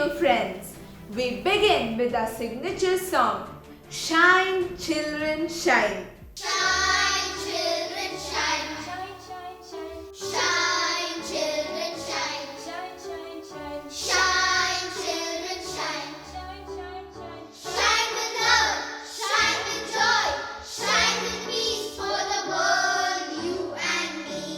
dear friends, we begin with our signature song, Shine, Children, Shine. Shine, children, shine. Shine, shine, shine. Shine, children, shine. Shine, shine, shine. Shine, children, shine. Shine, shine, shine. Shine with love, shine with joy, shine with peace for the world, you and me.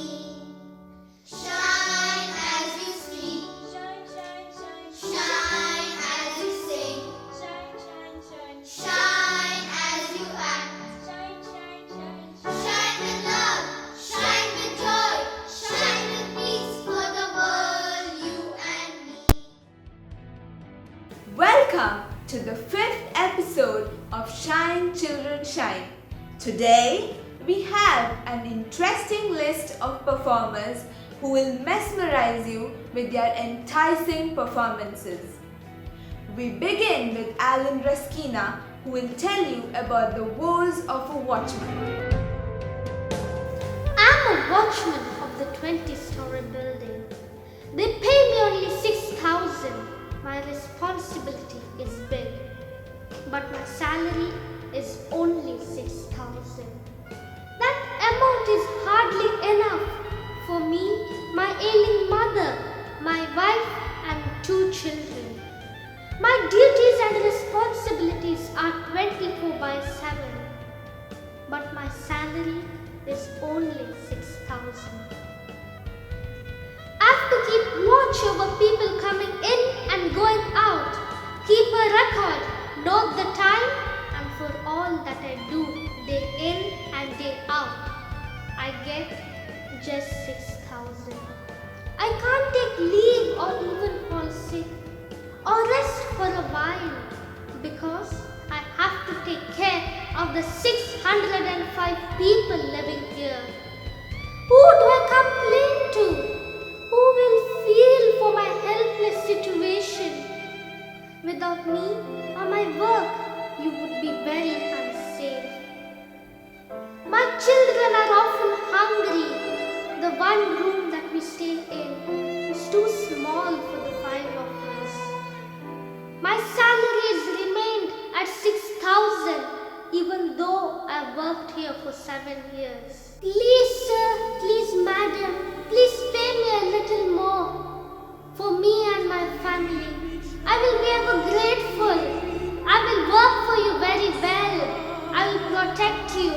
Shine as you speak. Shine, shine, shine. Shine as you sing. Shine, shine, shine. Shine as you act. Shine, shine, shine. Shine with love, shine with joy, shine with peace for the world, you and me. Welcome to the 5th episode of Shine, Children, Shine. Today, we have an interesting list of performers who will mesmerize you with their enticing performances. We begin with Raskina, who will tell you about the woes of a watchman. I'm a watchman of the 20-story building. They pay me only 6,000. My responsibility is big, but my salary is only 6,000. That amount is hardly enough for me, my ailing mother, my wife, and 2 children. My duties and responsibilities are 24/7, but my salary is only 6,000. I have to keep watch over people coming in and going out, keep a record, note the time, and for all that I do day in and day out, I get just 6,000. I can't take leave or even fall sick or rest for a while because I have to take care of the 605 people living here. Who do I complain to? Who will feel for my helpless situation? Without me or my work, you would be very unsafe. My children are often hungry. The one room that we stay in is too small for the 5 of us. My salary has remained at 6,000 even though I've worked here for 7 years. Please sir, please madam, please pay me a little more. For me and my family, I will be ever grateful. I will work for you very well. I will protect you.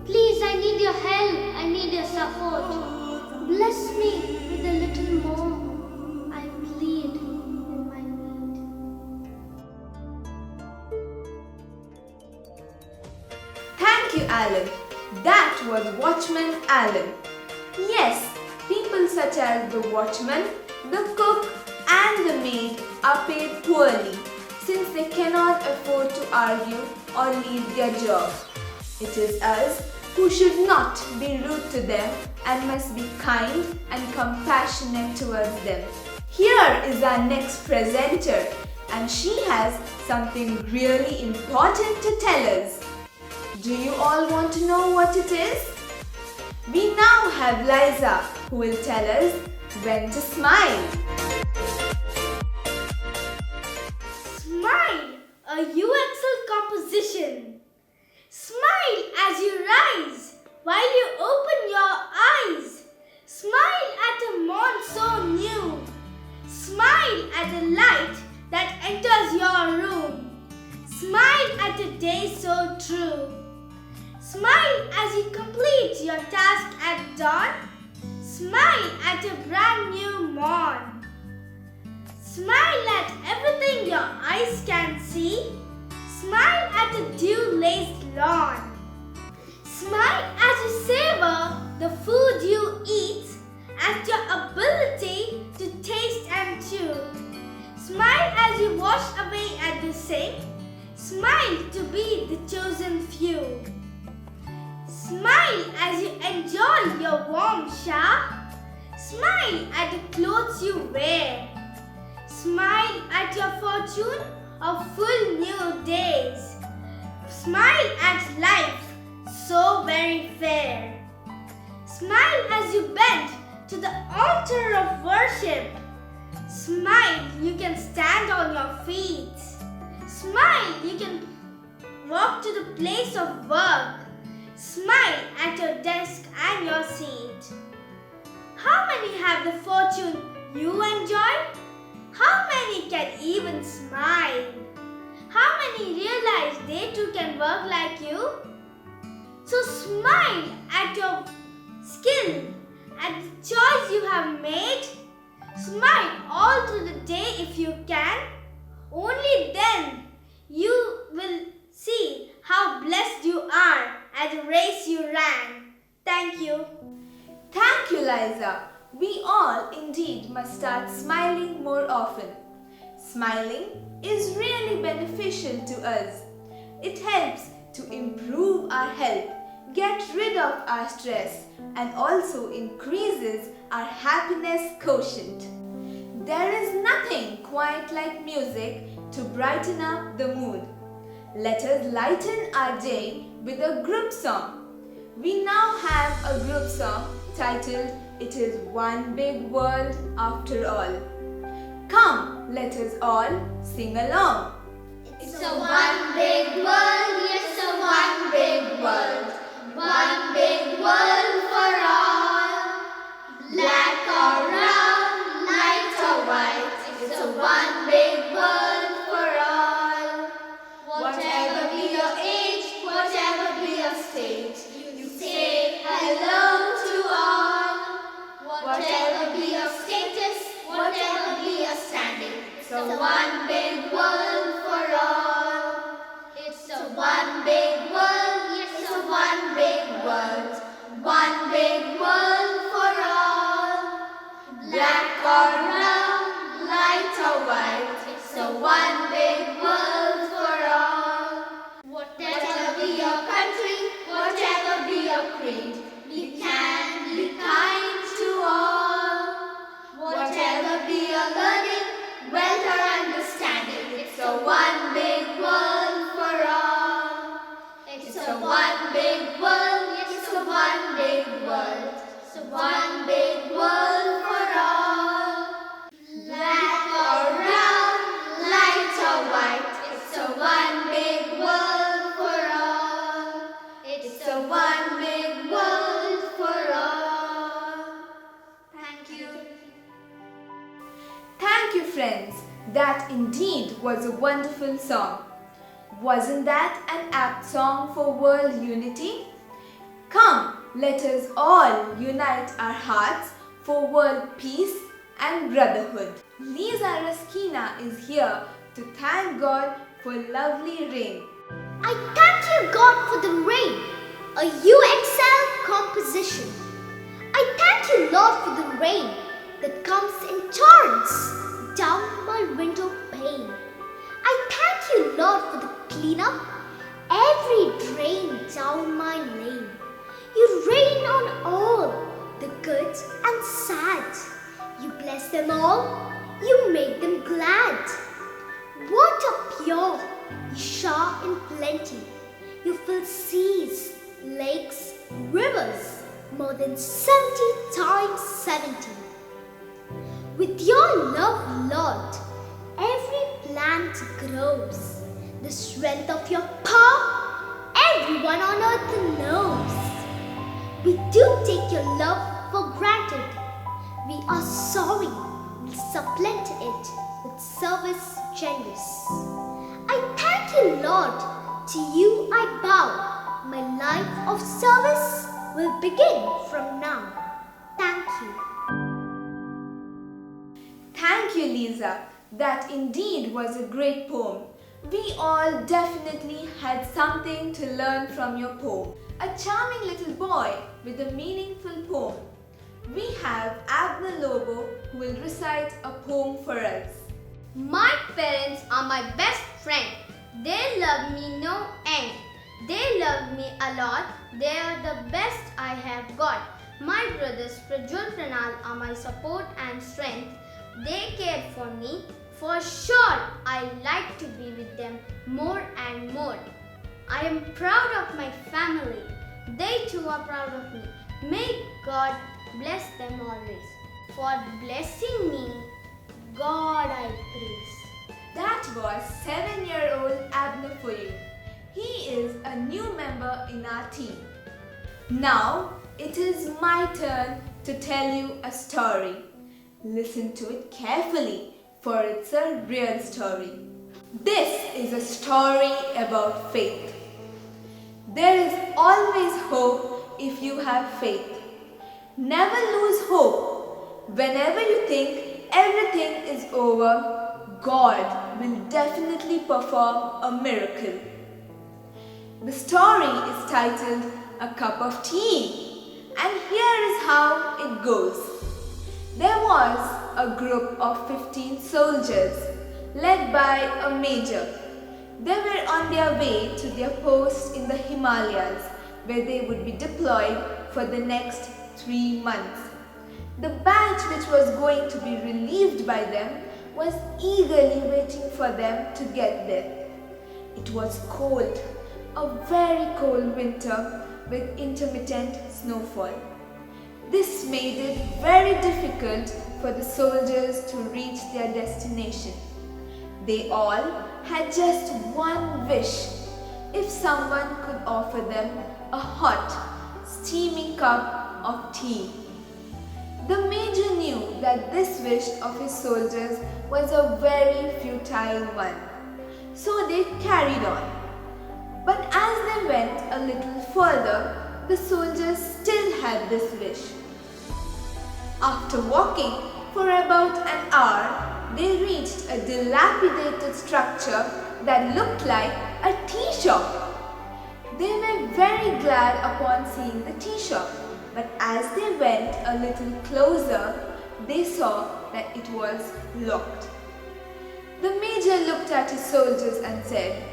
Please, I need your help. I need your support. Bless me with a little more. I plead in my need. Thank you, Alan. That was Watchman Alan. Yes, people such as the watchman, the cook, and the maid are paid poorly since they cannot afford to argue or leave their job. It is us who should not be rude to them and must be kind and compassionate towards them. Here is our next presenter, and she has something really important to tell us. Do you all want to know what it is? We now have Liza, who will tell us when to smile. Smile, a UXL composition. Smile as you rise while you open your eyes. Smile at a morn so new. Smile at the light that enters your room. Smile at a day so true. Smile as you complete your task at dawn. Smile at a brand new morn. Smile at everything your eyes can see. Smile at a dew-laced lawn. Smile as you savor the food you eat, at your ability to taste and chew. Smile as you wash away at the sink. Smile to be the chosen few. Smile as you enjoy your warm shower. Smile at the clothes you wear. Smile at your fortune of full new days. Smile at life so very fair. Smile as you bend to the altar of worship. Smile, you can stand on your feet. Smile, you can walk to the place of work. Smile at your desk and your seat. How many have the fortune you enjoy? How many can even smile? How many realize they too can work like you? So smile at your skill, at the choice you have made. Smile all through the day if you can. Only then you will see how blessed you are at the race you ran. Thank you. Thank you, Liza. We all indeed must start smiling more often. Smiling is really beneficial to us. It helps to improve our health, get rid of our stress, and also increases our happiness quotient. There is nothing quite like music to brighten up the mood. Let us lighten our day with a group song. We now have a group song titled "It is One Big World After All." Come, let us all sing along. It's a one big world, yes, a one big world. One big world for all. Black or brown, light or white. It's a one big world for all. Whatever be your age, whatever be your state, you say hello to all. Whatever be your status, whatever be your standing, it's a one big world for all. It's a one big world, yes, it's a one big world. One big world for all. Black or brown, light or white, it's a one big world for all. Whatever be your country, whatever be your creed, be kind, be kind to all. Whatever be your learning, wealth or understanding, it's a one big world for all. It's a one big world, yes, it's a one big world. It's a one big world for all. Black or brown, light or white, it's a one big world for all. It's a one big world for all. Thank you. Thank you, friends. That indeed was a wonderful song. Wasn't that an apt song for world unity? Come, let us all unite our hearts for world peace and brotherhood. Lisa Raskina is here to thank God for lovely rain. I thank you, God, for the rain, a UXL composition. I thank you, Lord, for the rain that comes in torrents down my window pane. I thank you, Lord, for the cleanup, every drain down my lane. You rain on all, the good and sad. You bless them all, you make them glad. Water pure, you shower in plenty. You fill seas, lakes, rivers, more than 70 times 70. With your love, Lord, every plant grows. The strength of your power, everyone on earth knows. We do take your love for granted. We are sorry, we supplant it with service generous. I thank you, Lord, to you I bow. My life of service will begin from now. Thank you. Thank you, Lisa. That indeed was a great poem. We all definitely had something to learn from your poem. A charming little boy with a meaningful poem. We have Abner Lobo who will recite a poem for us. My parents are my best friend. They love me no end. They love me a lot. They are the best I have got. My brothers Prajwal Pranal are my support and strength. They cared for me. For sure, I like to be with them more and more. I am proud of my family. They too are proud of me. May God bless them always for blessing me God I praise. That was 7-year-old Abner for you. He is a new member in our team. Now it is my turn to tell you a story. Listen to it carefully, for it's a real story. This is a story about faith. There is always hope if you have faith. Never lose hope. Whenever you think everything is over, God will definitely perform a miracle. The story is titled A Cup of Tea, and here is how it goes. There was a group of 15 soldiers led by a major. They were on their way to their post in the Himalayas, where they would be deployed for the next 3 months. The batch which was going to be relieved by them was eagerly waiting for them to get there. It was cold, a very cold winter with intermittent snowfall. This made it very difficult for the soldiers to reach their destination. They all had just one wish: if someone could offer them a hot, steaming cup of tea. The major knew that this wish of his soldiers was a very futile one, so they carried on. But as they went a little further, the soldiers still had this wish. After walking for about an hour, they reached a dilapidated structure that looked like a tea shop. They were very glad upon seeing the tea shop, but as they went a little closer, they saw that it was locked. The major looked at his soldiers and said,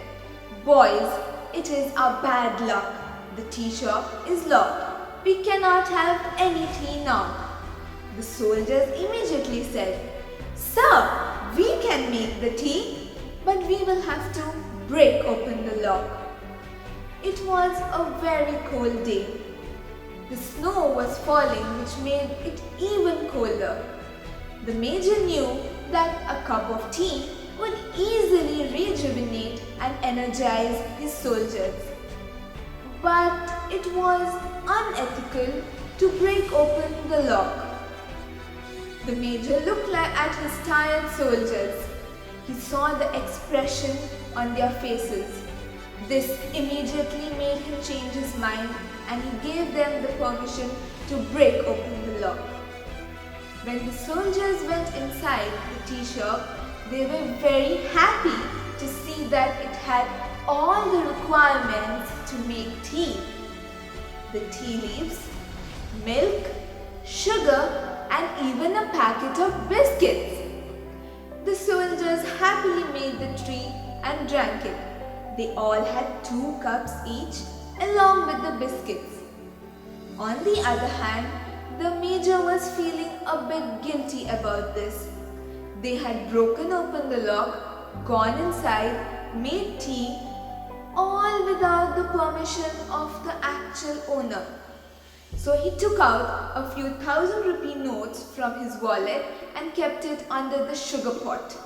"Boys, it is our bad luck. The tea shop is locked. We cannot have any tea now." The soldiers immediately said, "Sir, we can make the tea, but we will have to break open the lock." It was a very cold day. The snow was falling, which made it even colder. The major knew that a cup of tea would easily rejuvenate and energize his soldiers. But it was unethical to break open the lock. The major looked at his tired soldiers. He saw the expression on their faces. This immediately made him change his mind, and he gave them the permission to break open the lock. When the soldiers went inside the tea shop, they were very happy to see that it had all the requirements to make tea. The tea leaves, milk, sugar, and even a packet of biscuits. The soldiers happily made the tea and drank it. They all had 2 cups each, along with the biscuits. On the other hand, the major was feeling a bit guilty about this. They had broken open the lock, gone inside, made tea, all without the permission of the actual owner. So he took out a few 1,000-rupee notes from his wallet and kept it under the sugar pot,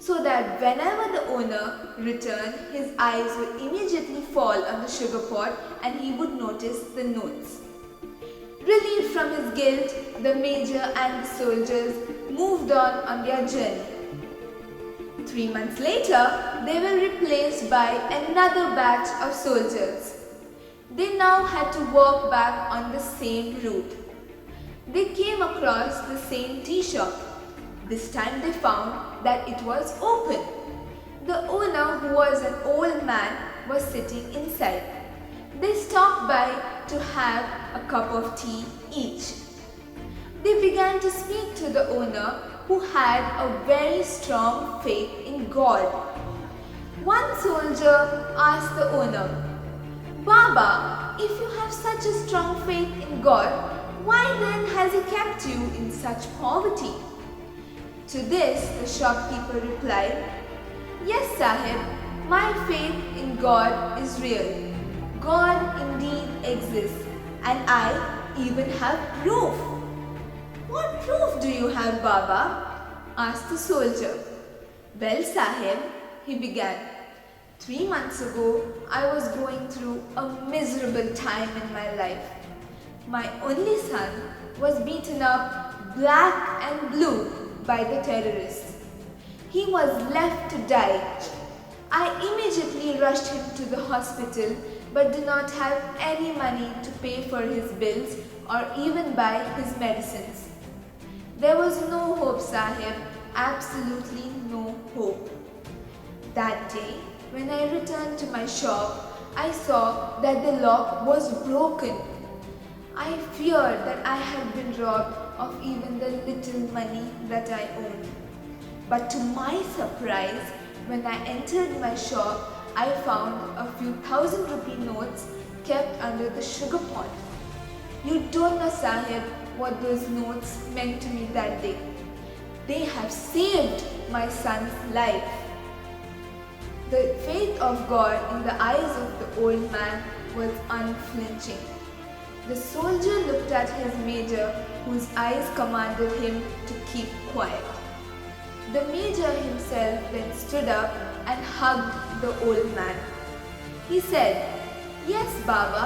so that whenever the owner returned, his eyes would immediately fall on the sugar pot and he would notice the notes. Relieved from his guilt, the major and the soldiers moved on their journey. 3 months later, they were replaced by another batch of soldiers. They now had to walk back on the same route. They came across the same tea shop. This time they found that it was open. The owner, who was an old man, was sitting inside. They stopped by to have a cup of tea each. They began to speak to the owner, who had a very strong faith in God. One soldier asked the owner, "Baba, if you have such a strong faith in God, why then has He kept you in such poverty?" To this, the shopkeeper replied, "Yes, Sahib, my faith in God is real. God indeed exists, and I even have proof." "What proof do you have, Baba?" asked the soldier. Well, Sahib, he began. 3 months ago, I was going through a miserable time in my life. My only son was beaten up black and blue by the terrorists. He was left to die. I immediately rushed him to the hospital but did not have any money to pay for his bills or even buy his medicines. There was no hope, Sahib, absolutely no hope. That day, when I returned to my shop, I saw that the lock was broken. I feared that I had been robbed of even the little money that I owned. But to my surprise, when I entered my shop, I found a few 1,000-rupee notes kept under the sugar pot. You don't know, Sahib, what those notes meant to me that day. They have saved my son's life. The faith of God in the eyes of the old man was unflinching. The soldier looked at his major, whose eyes commanded him to keep quiet. The major himself then stood up and hugged the old man. He said, "Yes, Baba,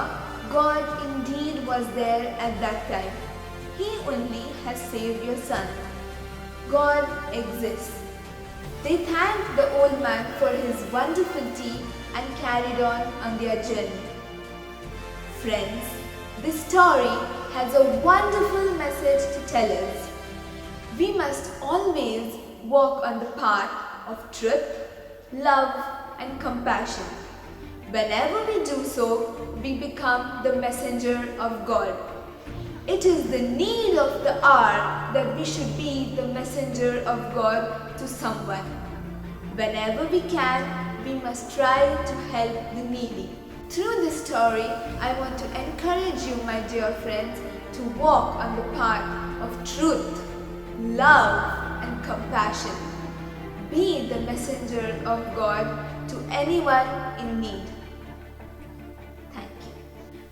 God indeed was there at that time. He only has saved your son. God exists." They thanked the old man for his wonderful tea and carried on their journey. Friends, this story has a wonderful message to tell us. We must always walk on the path of truth, love, and compassion. Whenever we do so, we become the messenger of God. It is the need of the hour that we should be the messenger of God to someone. Whenever we can, we must try to help the needy. Through this story, I want to encourage you, my dear friends, to walk on the path of truth, love, and compassion. Be the messenger of God to anyone in need. Thank you.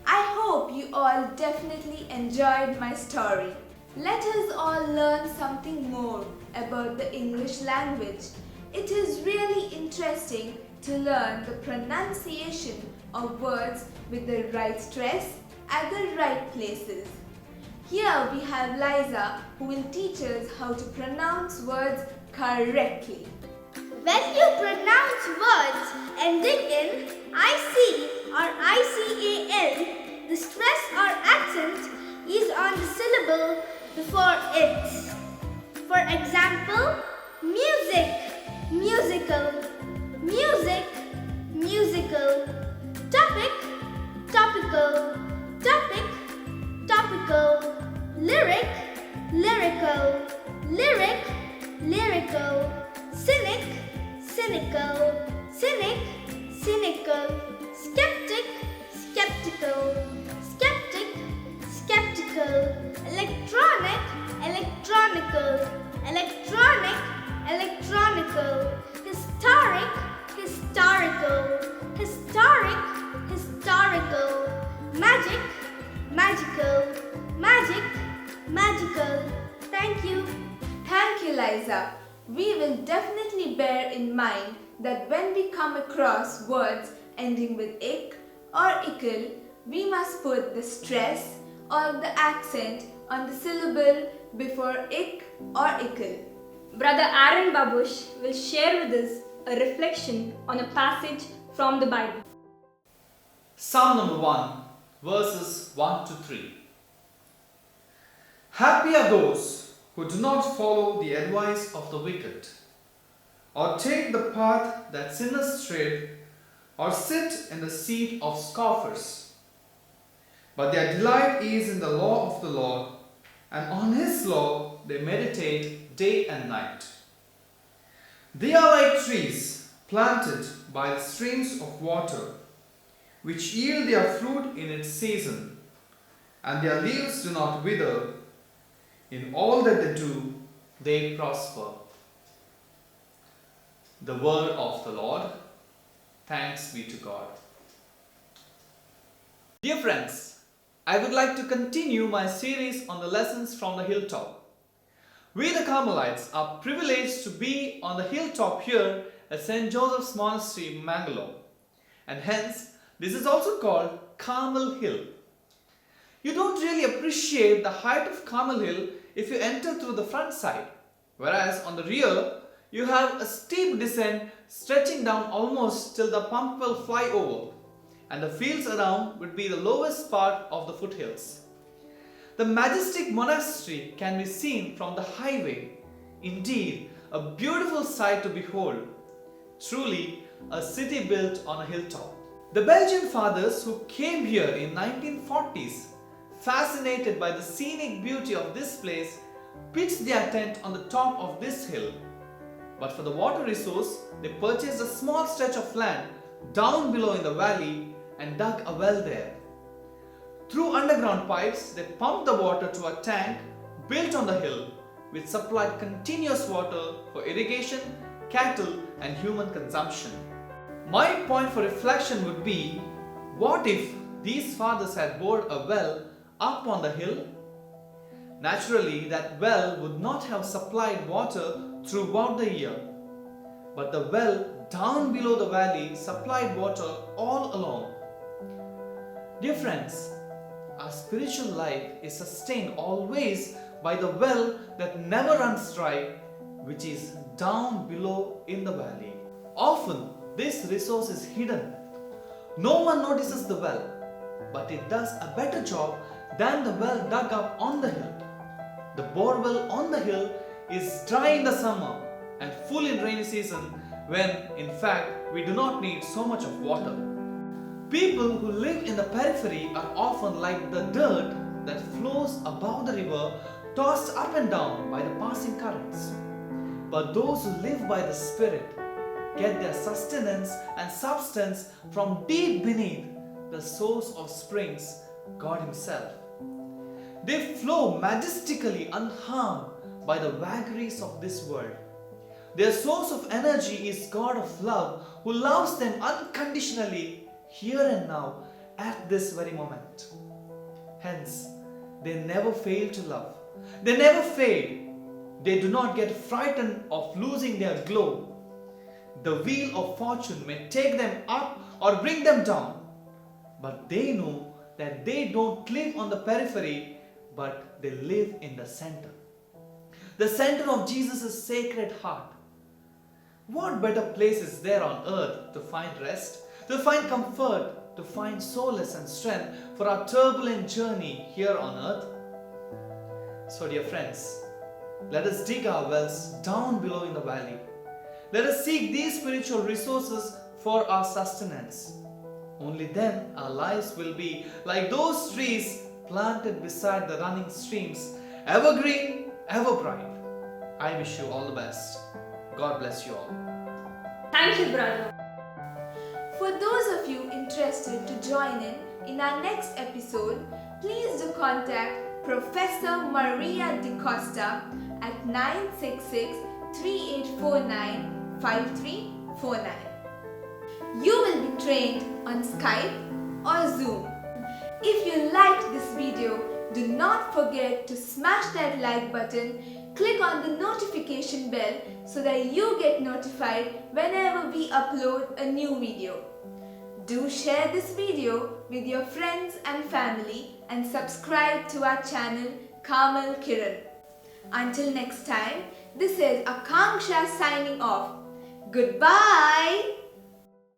I hope you all definitely enjoyed my story. Let us all learn something more about the English language. It is really interesting to learn the pronunciation of words with the right stress at the right places. Here we have Liza, who will teach us how to pronounce words correctly. When you pronounce words ending in IC or ICAN, the stress or accent is on the syllable before it. For example, music, musical, music, musical, topic, topical, topic, topical, lyric, lyrical, lyric, lyrical, cynic, cynical, cynic, cynical, skeptic, skeptical, skeptic, skeptical, electronic, electronical, electronic, electronical, historic, historical, historic, historical, magic, magical, magic, magical. Thank you. Thank you, Liza. We will definitely bear in mind that when we come across words ending with ik or ickle, we must put the stress or the accent on the syllable before ik or ickle. Brother Aaron Babush will share with us a reflection on a passage from the Bible. Psalm number 1, verses 1 to 3. Happy are those who do not follow the advice of the wicked, or take the path that sinners tread, or sit in the seat of scoffers. But their delight is in the law of the Lord, and on his law they meditate day and night. They are like trees planted by the streams of water, which yield their fruit in its season, and their leaves do not wither. In all that they do, they prosper. The word of the Lord. Thanks be to God. Dear friends, I would like to continue my series on the lessons from the Hilltop. We the Carmelites are privileged to be on the hilltop here at St. Joseph's Monastery, Mangalore, and hence this is also called Carmel Hill. You don't really appreciate the height of Carmel Hill if you enter through the front side, whereas on the rear you have a steep descent stretching down almost till the Pumpwell flyover, and the fields around would be the lowest part of the foothills. The Majestic Monastery can be seen from the highway. Indeed, a beautiful sight to behold. Truly, a city built on a hilltop. The Belgian fathers who came here in 1940s, fascinated by the scenic beauty of this place, pitched their tent on the top of this hill. But for the water resource, they purchased a small stretch of land down below in the valley and dug a well there. Through underground pipes, they pumped the water to a tank built on the hill, which supplied continuous water for irrigation, cattle, and human consumption. My point for reflection would be, what if these fathers had bored a well up on the hill? Naturally, that well would not have supplied water throughout the year, but the well down below the valley supplied water all along. Dear friends, our spiritual life is sustained always by the well that never runs dry, which is down below in the valley. Often, this resource is hidden. No one notices the well, but it does a better job than the well dug up on the hill. The bore well on the hill is dry in the summer and full in rainy season, when in fact we do not need so much of water. People who live in the periphery are often like the dirt that flows above the river, tossed up and down by the passing currents. But those who live by the Spirit get their sustenance and substance from deep beneath the source of springs, God Himself. They flow majestically unharmed by the vagaries of this world. Their source of energy is God of love, who loves them unconditionally here and now at this very moment. Hence, they never fail to love. They never fade. They do not get frightened of losing their glow. The wheel of fortune may take them up or bring them down, but they know that they don't live on the periphery, but they live in the center. The center of Jesus' sacred heart. What better place is there on earth to find rest, to find comfort, to find solace and strength for our turbulent journey here on earth? So dear friends, let us dig our wells down below in the valley. Let us seek these spiritual resources for our sustenance. Only then our lives will be like those trees planted beside the running streams, ever green, ever bright. I wish you all the best. God bless you all. Thank you, brother. For those of you interested to join in our next episode, please do contact Professor Maria De Costa at 966-3849-5349. You will be trained on Skype or Zoom. If you liked this video, do not forget to smash that like button, click on the notification bell so that you get notified whenever we upload a new video. Do share this video with your friends and family and subscribe to our channel Carmel Kiran. Until next time, this is Akanksha signing off. Goodbye!